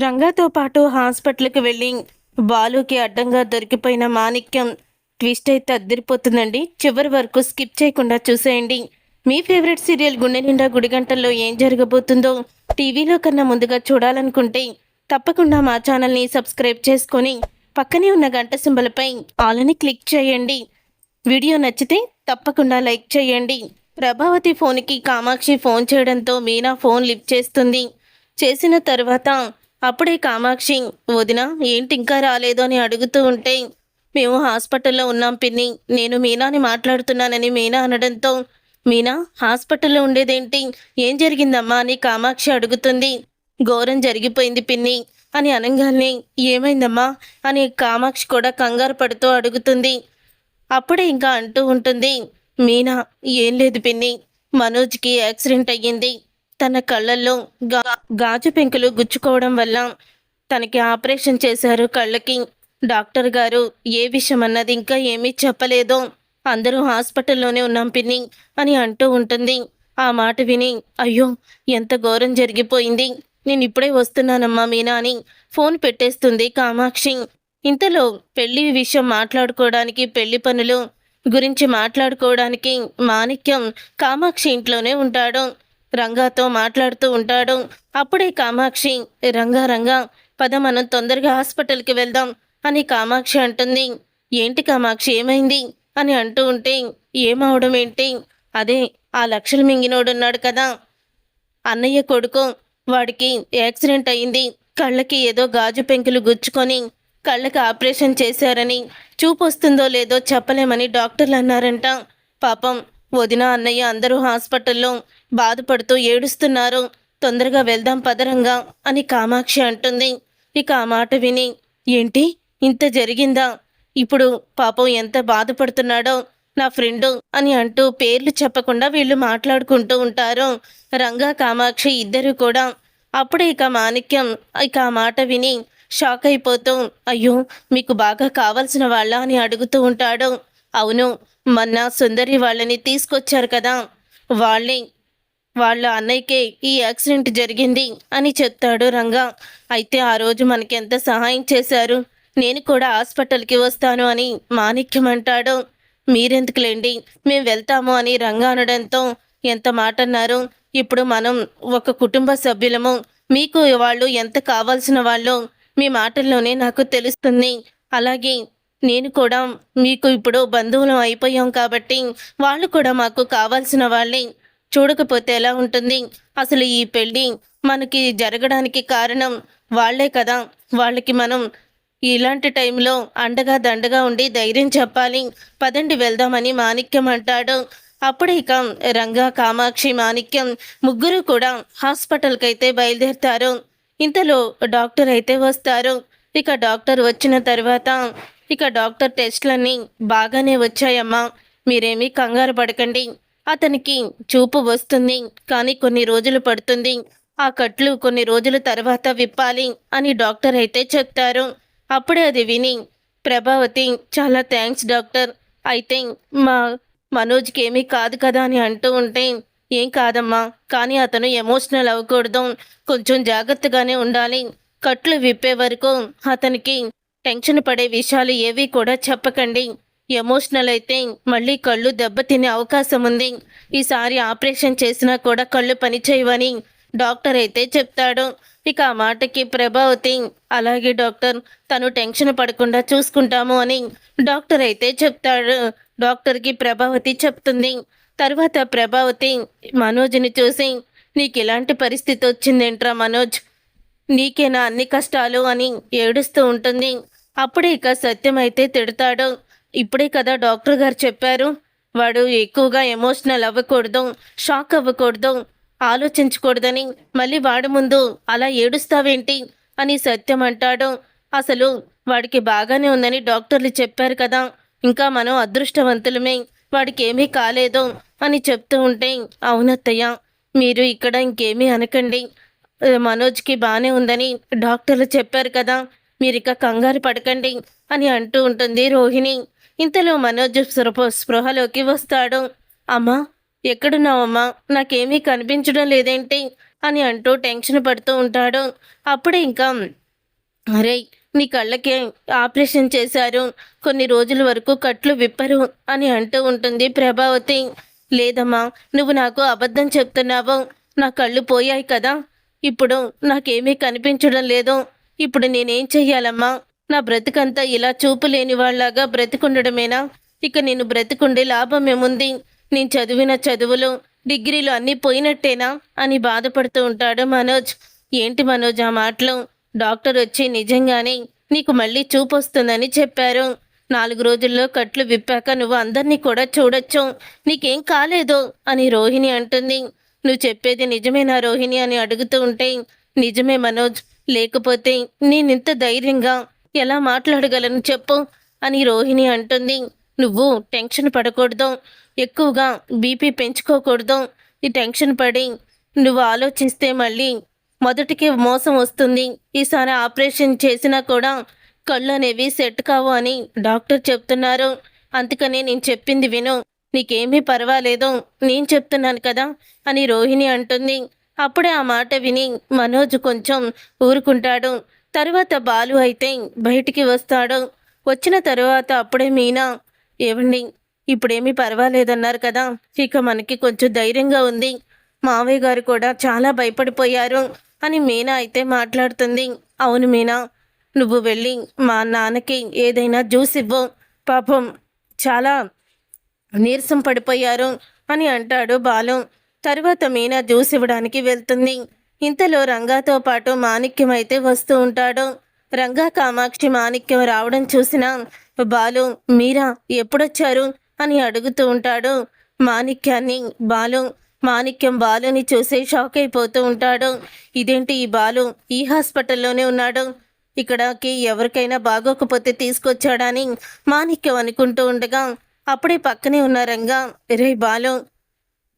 రంగాతో పాటు హాస్పిటల్కి వెళ్ళి బాలుకి అడ్డంగా దొరికిపోయిన మాణిక్యం ట్విస్ట్ అయితే అద్దరిపోతుందండి. చివరి వరకు స్కిప్ చేయకుండా చూసేయండి. మీ ఫేవరెట్ సీరియల్ గుండె నిండా గుడిగంటల్లో ఏం జరగబోతుందో టీవీలో కన్నా ముందుగా చూడాలనుకుంటే తప్పకుండా మా ఛానల్ని సబ్స్క్రైబ్ చేసుకొని పక్కనే ఉన్న గంట సింబలపై ఆలని క్లిక్ చేయండి. వీడియో నచ్చితే తప్పకుండా లైక్ చేయండి. ప్రభావతి ఫోన్కి కామాక్షి ఫోన్ చేయడంతో మీనా ఫోన్ లిఫ్ట్ చేస్తుంది. చేసిన తర్వాత అప్పుడే కామాక్షి, వదిన ఏంటి ఇంకా రాలేదు అని అడుగుతూ ఉంటే, మేము హాస్పిటల్లో ఉన్నాం పిన్ని, నేను మీనాని మాట్లాడుతున్నానని మీనా అనడంతో, మీనా హాస్పిటల్లో ఉండేదేంటి, ఏం జరిగిందమ్మా అని కామాక్షి అడుగుతుంది. ఘోరం జరిగిపోయింది పిన్ని అని అనగానే, ఏమైందమ్మా అని కామాక్షి కూడా కంగారు పడుతూ అడుగుతుంది. అప్పుడే ఇంకా అంటూ ఉంటుంది మీనా, ఏం లేదు పిన్ని, మనోజ్కి యాక్సిడెంట్ అయ్యింది. తన కళ్ళల్లో గాజు పెంకులు గుచ్చుకోవడం వల్ల తనకి ఆపరేషన్ చేశారు కళ్ళకి. డాక్టర్ గారు ఏ విషయం అన్నది ఇంకా ఏమీ చెప్పలేదు. అందరూ హాస్పిటల్లోనే ఉన్నాం పిన్ని అని అంటూ ఉంటుంది. ఆ మాట విని, అయ్యో ఎంత ఘోరం జరిగిపోయింది, నేను ఇప్పుడే వస్తున్నానమ్మా మీనా అని ఫోన్ పెట్టేస్తుంది కామాక్షి. ఇంతలో పెళ్లి విషయం మాట్లాడుకోవడానికి, పెళ్లి పనులు గురించి మాట్లాడుకోవడానికి మాణిక్యం కామాక్షి ఇంట్లోనే ఉంటాడు. రంగాతో మాట్లాడుతూ ఉంటాడు. అప్పుడే కామాక్షి, రంగా రంగా పద మనం తొందరగా హాస్పిటల్కి వెళ్దాం అని కామాక్షి అంటుంది. ఏంటి కామాక్షి ఏమైంది అని అంటూ ఉంటే, ఏమవడం ఏంటి, అదే ఆ లక్షలు మింగినోడున్నాడు కదా అన్నయ్య కొడుకు, వాడికి యాక్సిడెంట్ అయింది. కళ్ళకి ఏదో గాజు పెంకులు గుచ్చుకొని కళ్ళకి ఆపరేషన్ చేశారని, చూపు వస్తుందో లేదో చెప్పలేమని డాక్టర్లు అన్నారంట. పాపం వదిన అన్నయ్య అందరూ హాస్పిటల్లో బాధపడుతూ ఏడుస్తున్నారు. తొందరగా వెళ్దాం పదరంగా అని కామాక్షి అంటుంది. ఇక ఆ మాట విని, ఏంటి ఇంత జరిగిందా, ఇప్పుడు పాపం ఎంత బాధపడుతున్నాడో నా ఫ్రెండు అని అంటూ పేర్లు చెప్పకుండా వీళ్ళు మాట్లాడుకుంటూ ఉంటారు. రంగా కామాక్షి ఇద్దరు కూడా. అప్పుడే ఇక మాణిక్యం ఇక ఆ మాట విని షాక్ అయిపోతూ, అయ్యో మీకు బాగా కావాల్సిన వాళ్ళ అని అడుగుతూ ఉంటాడు. అవును, మొన్న సుందరి వాళ్ళని తీసుకొచ్చారు కదా, వాళ్ళే, వాళ్ళ అన్నయ్యకే ఈ యాక్సిడెంట్ జరిగింది అని చెప్తాడు రంగా. అయితే ఆ రోజు మనకి ఎంత సహాయం చేశారు, నేను కూడా హాస్పిటల్కి వస్తాను అని మాణిక్యం అంటాడు. మీరెందుకులేండి మేము వెళ్తాము అని రంగా అనడంతో, ఎంత మాట అన్నారు, ఇప్పుడు మనం ఒక కుటుంబ సభ్యులము, మీకు వాళ్ళు ఎంత కావాల్సిన వాళ్ళు మీ మాటల్లోనే నాకు తెలుస్తుంది. అలాగే నేను కూడా మీకు ఇప్పుడు బంధువులం అయిపోయాం కాబట్టి వాళ్ళు కూడా మాకు కావాల్సిన వాళ్ళే. చూడకపోతే ఎలా ఉంటుంది, అసలు ఈ పెళ్ళి మనకి జరగడానికి కారణం వాళ్లే కదా. వాళ్ళకి మనం ఇలాంటి టైంలో అండగా దండగా ఉండి ధైర్యం చెప్పాలి. పదండి వెళ్దామని మాణిక్యం అంటాడు. అప్పుడే ఇక రంగా కామాక్షి మాణిక్యం ముగ్గురు కూడా హాస్పిటల్కి అయితే బయలుదేరుతారు. ఇంతలో డాక్టర్ అయితే వస్తారు. ఇక డాక్టర్ వచ్చిన తర్వాత, ఇక డాక్టర్ టెస్ట్లన్నీ బాగానే వచ్చాయమ్మా, మీరేమీ కంగారు పడకండి, అతనికి చూపు వస్తుంది కానీ కొన్ని రోజులు పడుతుంది, ఆ కట్లు కొన్ని రోజుల తర్వాత విప్పాలి అని డాక్టర్ అయితే చెప్తారు. అప్పుడే అది విని ప్రభావతి, చాలా థ్యాంక్స్ డాక్టర్, అయితే మా మనోజ్కి ఏమీ కాదు కదా అని అంటూ ఉంటే, ఏం కాదమ్మా, కానీ అతను ఎమోషనల్ అవ్వకూడదు, కొంచెం జాగ్రత్తగానే ఉండాలి, కట్లు విప్పే వరకు అతనికి టెన్షన్ పడే విషయాలు ఏవి కూడా చెప్పకండి, ఎమోషనల్ అయితే మళ్ళీ కళ్ళు దెబ్బతినే అవకాశం ఉంది, ఈసారి ఆపరేషన్ చేసినా కూడా కళ్ళు పనిచేయవని డాక్టర్ అయితే చెప్తాడు. ఇక ఆ మాటకి ప్రభావతి, అలాగే డాక్టర్, తను టెన్షన్ పడకుండా చూసుకుంటాము అని డాక్టర్ అయితే చెప్తాడు. డాక్టర్కి ప్రభావతి చెప్తుంది. తర్వాత ప్రభావతి మనోజ్ని చూసి, నీకు ఇలాంటి పరిస్థితి వచ్చిందేంట్రా మనోజ్, నీకేనా అన్ని కష్టాలు అని ఏడుస్తూ ఉంటుంది. అప్పుడే ఇక సత్యం అయితే తిడతాడు. ఇప్పుడే కదా డాక్టర్ గారు చెప్పారు, వాడు ఎక్కువగా ఎమోషనల్ అవ్వకూడదు, షాక్ అవ్వకూడదు, ఆలోచించకూడదని, మళ్ళీ వాడి ముందు అలా ఏడుస్తావేంటి అని సత్యం అంటాడు. అసలు వాడికి బాగానే ఉందని డాక్టర్లు చెప్పారు కదా, ఇంకా మనం అదృష్టవంతులమే, వాడికి ఏమీ కాలేదు అని చెప్తూ ఉంటే, అవునత్తయ్య మీరు ఇక్కడ ఇంకేమీ అనకండి, మనోజ్కి బాగానే ఉందని డాక్టర్లు చెప్పారు కదా, మీరిక కంగారు పడకండి అని అంటూ ఉంటుంది రోహిణి. ఇంతలో మనోజ్ స్పృహలోకి వస్తాడు. అమ్మా ఎక్కడున్నావమ్మా, నాకేమీ కనిపించడం లేదేంటి అని అంటూ టెన్షన్ పడుతూ ఉంటాడు. అప్పుడే ఇంకా అరే నీ కళ్ళకి ఆపరేషన్ చేశారు, కొన్ని రోజుల వరకు కట్లు విప్పరు అని అంటూ ఉంటుంది ప్రభావతి. లేదమ్మా, నువ్వు నాకు అబద్ధం చెప్తున్నావు. నా కళ్ళు పోయాయి కదా, ఇప్పుడు నాకేమీ కనిపించడం లేదు. ఇప్పుడు నేనేం చెయ్యాలమ్మా? నా బ్రతుకంతా ఇలా చూపు లేని వాళ్ళలాగా బ్రతికుండడమేనా? ఇక నేను బ్రతికుండే లాభం ఏముంది? నేను చదివిన చదువులు, డిగ్రీలు అన్నీ పోయినట్టేనా అని బాధపడుతూ ఉంటాడు మనోజ్. ఏంటి మనోజ్ ఆ మాటలు? డాక్టర్ వచ్చి నిజంగానే నీకు మళ్ళీ చూపొస్తుందని చెప్పారు. 4 రోజుల్లో కట్లు విప్పాక నువ్వు అందరినీ కూడా చూడొచ్చు, నీకేం కాలేదు అని రోహిణి అంటుంది. నువ్వు చెప్పేది నిజమేనా రోహిణి అని అడుగుతూ ఉంటే, నిజమే మనోజ్, లేకపోతే నేనింత ధైర్యంగా ఎలా మాట్లాడగలను చెప్పు అని రోహిణి అంటుంది. నువ్వు టెన్షన్ పడకూడదు, ఎక్కువగా బీపీ పెంచుకోకూడదు. ఈ టెన్షన్ పడి నువ్వు ఆలోచిస్తే మళ్ళీ మొదటికి మోసం వస్తుంది. ఈసారి ఆపరేషన్ చేసినా కూడా కళ్ళు అనేవి సెట్ కావు అని డాక్టర్ చెప్తున్నారు. అందుకనే నేను చెప్పింది విను, నీకేమీ పర్వాలేదు, నేను చెప్తున్నాను కదా అని రోహిణి అంటుంది. అప్పుడే ఆ మాట విని మనోజ్ కొంచెం ఊరుకుంటాడు. తరువాత బాలు అయితే బయటికి వస్తాడు. వచ్చిన తరువాత అప్పుడే మీనా, ఏవండి ఇప్పుడేమీ పర్వాలేదన్నారు కదా, ఇక మనకి కొంచెం ధైర్యంగా ఉంది. మావయ్య గారు కూడా చాలా భయపడిపోయారు అని మీనా అయితే మాట్లాడుతుంది. అవును మీనా, నువ్వు వెళ్ళి మా నాన్నకి ఏదైనా జ్యూస్ ఇవ్వు, పాపం చాలా నీరసం పడిపోయారు అని అంటాడు బాలు. తరువాత మీనా జ్యూస్ ఇవ్వడానికి వెళ్తుంది. ఇంతలో రంగాతో పాటు మాణిక్యం అయితే వస్తూ ఉంటాడు. రంగా, కామాక్షి, మాణిక్యం రావడం చూసిన బాలు, మీరా ఎప్పుడొచ్చారు అని అడుగుతూ ఉంటాడు మాణిక్యాన్ని. మాణిక్యం బాలుని చూసి షాక్ అయిపోతూ ఉంటాడు. ఇదేంటి ఈ బాలు ఈ హాస్పిటల్లోనే ఉన్నాడు, ఇక్కడికి ఎవరికైనా బాగోకపోతే తీసుకొచ్చాడని మాణిక్యం అనుకుంటూ ఉండగా అప్పుడే పక్కనే ఉన్న రంగా, రే బాలు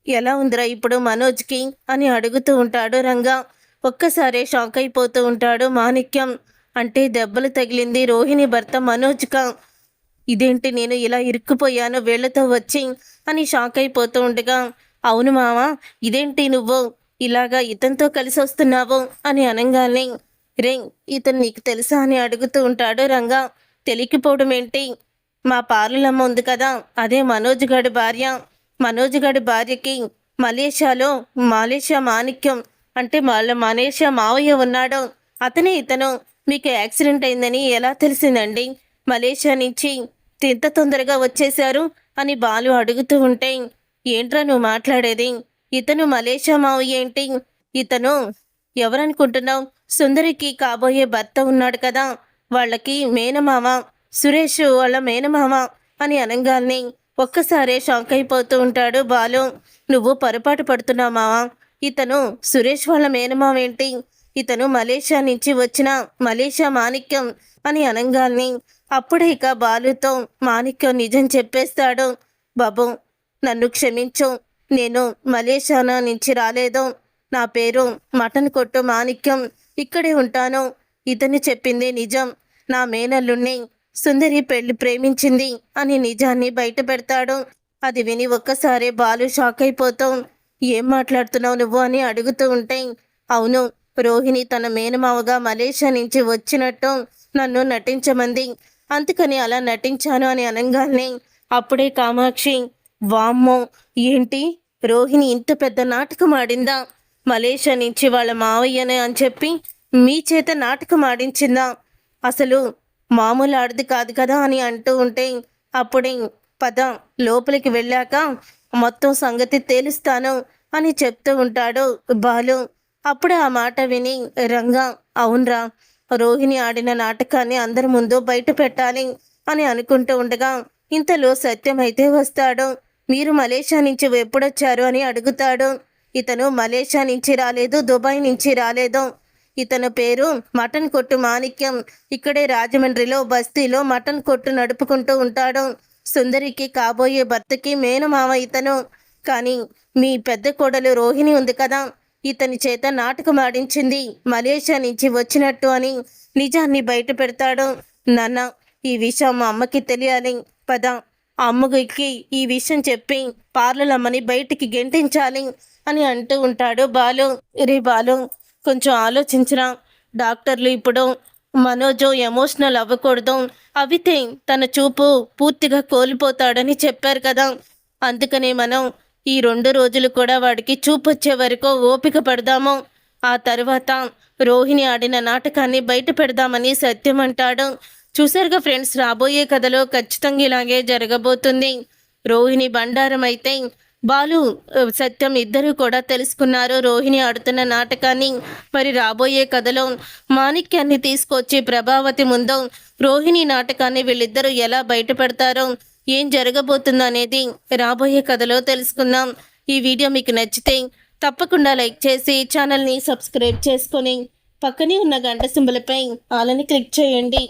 ఎలా ఉందిరా ఇప్పుడు మనోజ్కి అని అడుగుతూ ఉంటాడు రంగా. ఒక్కసారే షాక్ అయిపోతూ ఉంటాడు మాణిక్యం. అంటే దెబ్బలు తగిలింది రోహిణి భర్త మనోజ్గా. ఇదేంటి నేను ఇలా ఇరుక్కుపోయాను వీళ్లతో వచ్చి అని షాక్ అయిపోతూ ఉండగా, అవును మావా, ఇదేంటి నువ్వు ఇలాగా ఇతనితో కలిసి వస్తున్నావు అని అనగానే, రే ఇతను నీకు తెలుసా అని అడుగుతూ ఉంటాడు రంగా. తెలియకపోవడం ఏంటి, మా పార్లమ్మ ఉంది కదా, అదే మనోజ్ గాడి భార్య. మనోజ్ గాడి భార్యకి మలేషియా మాణిక్యం అంటే మలేషియా మావయ్య ఉన్నాడు, అతనే ఇతను. మీకు యాక్సిడెంట్ అయిందని ఎలా తెలిసిందండి? మలేషియా నుంచి ఇంత తొందరగా వచ్చేశారు అని బాలు అడుగుతూ ఉంటే, ఏంట్రా నువ్వు మాట్లాడేది? ఇతను మలేషియా మావయ్య ఏంటి? ఇతను ఎవరనుకుంటున్నావు? సుందరికి కాబోయే భర్త ఉన్నాడు కదా, వాళ్ళకి మేనమామ, సురేష్ వాళ్ళ మేనమామ అని అనగానే ఒక్కసారే షాక్ అయిపోతూ ఉంటాడు బాలు. నువ్వు పొరపాటు పడుతున్నావు మావా, ఇతను సురేష్ వాళ్ళ మేనమామ ఏంటి? ఇతను మలేషియా నుంచి వచ్చిన మలేషియా మాణిక్యం అని అనగానే అప్పుడే ఇక బాలుతో మాణిక్యం నిజం చెప్పేస్తాడు. బాబు నన్ను క్షమించు, నేను మలేషియా నుంచి రాలేదు, నా పేరు మటన్ కొట్టు మాణిక్యం, ఇక్కడే ఉంటాను. ఇతను చెప్పింది నిజం, నా మేనల్లుణ్ణి సుందరి ప్రేమించింది అని నిజాన్ని బయట పెడతాడు. అది విని ఒక్కసారి బాలు షాక్ అయిపోతాం. ఏం మాట్లాడుతున్నావు నువ్వు అని అడుగుతూ ఉంటే, అవును, రోహిణి తన మేనమావగా మలేషియా నుంచి వచ్చినట్టు నన్ను నటించమంది, అందుకని అలా నటించాను అని అనగానే అప్పుడే కామాక్షి, వామ్మో ఏంటి రోహిణి ఇంత పెద్ద నాటకం ఆడిందా? మలేషియా నుంచి వాళ్ళ మావయ్యనే అని చెప్పి మీ చేత నాటకం ఆడించిందా? అసలు మామూలు ఆడది కాదు కదా అని అంటూ ఉంటే అప్పుడే పద లోపలికి వెళ్ళాక మొత్తం సంగతి తేలుస్తాను అని చెప్తూ ఉంటాడు బాలు. అప్పుడే ఆ మాట విని రంగా, అవునరా, రోహిణి ఆడిన నాటకాన్ని అందరి ముందు బయట పెట్టాలి అని అనుకుంటూ ఉండగా ఇంతలో సత్యం అయితే వస్తాడు. మీరు మలేషియా నుంచి ఎప్పుడొచ్చారు అని అడుగుతాడు. ఇతను మలేషియా నుంచి రాలేదు, దుబాయ్ నుంచి రాలేదు, ఇతను పేరు మటన్ కొట్టు మాణిక్యం, ఇక్కడే రాజమండ్రిలో బస్తీలో మటన్ కొట్టు నడుపుకుంటూ ఉంటాడు. సుందరికి కాబోయే భర్తకి మేనమామ ఇతను. కానీ మీ పెద్ద కోడలు రోహిణి ఉంది కదా, ఇతని చేత నాటకం ఆడించింది మలేషియా నుంచి వచ్చినట్టు అని నిజాన్ని బయట పెడతాడు. నాన్న, ఈ విషయం మా అమ్మకి తెలియాలి, పద అమ్మకి ఈ విషయం చెప్పి పార్లలమ్మని బయటికి గెంటించాలి అని అంటూ ఉంటాడు బాలు. రే బాలు, కొంచెం ఆలోచించరా. డాక్టర్లు ఇప్పుడు మనోజు ఎమోషనల్ అవ్వకూడదు, అవితే తన చూపు పూర్తిగా కోల్పోతాడని చెప్పారు కదా. అందుకనే మనం ఈ 2 రోజులు కూడా వాడికి చూపొచ్చే వరకు ఓపిక పడదాము. ఆ తర్వాత రోహిణి ఆడిన నాటకాన్ని బయట పెడదామని సత్యం అంటాడు. చూసారుగా ఫ్రెండ్స్, రాబోయే కథలో ఖచ్చితంగా ఇలాగే జరగబోతుంది. రోహిణి బండారం అయితే బాలు సత్యం ఇద్దరు కూడా తెలుసుకున్నారు రోహిణి ఆడుతున్న నాటకాన్ని. మరి రాబోయే కథలో మాణిక్యాన్ని తీసుకొచ్చి ప్రభావతి ముందు రోహిణి నాటకాన్ని వీళ్ళిద్దరూ ఎలా బయట పెడతారో, ఏం జరగబోతుందో అనేది రాబోయే కథలో తెలుసుకుందాం. ఈ వీడియో మీకు నచ్చితే తప్పకుండా లైక్ చేసి ఛానల్ని సబ్స్క్రైబ్ చేసుకొని పక్కనే ఉన్న గంట సింబల్పై ఆలని క్లిక్ చేయండి.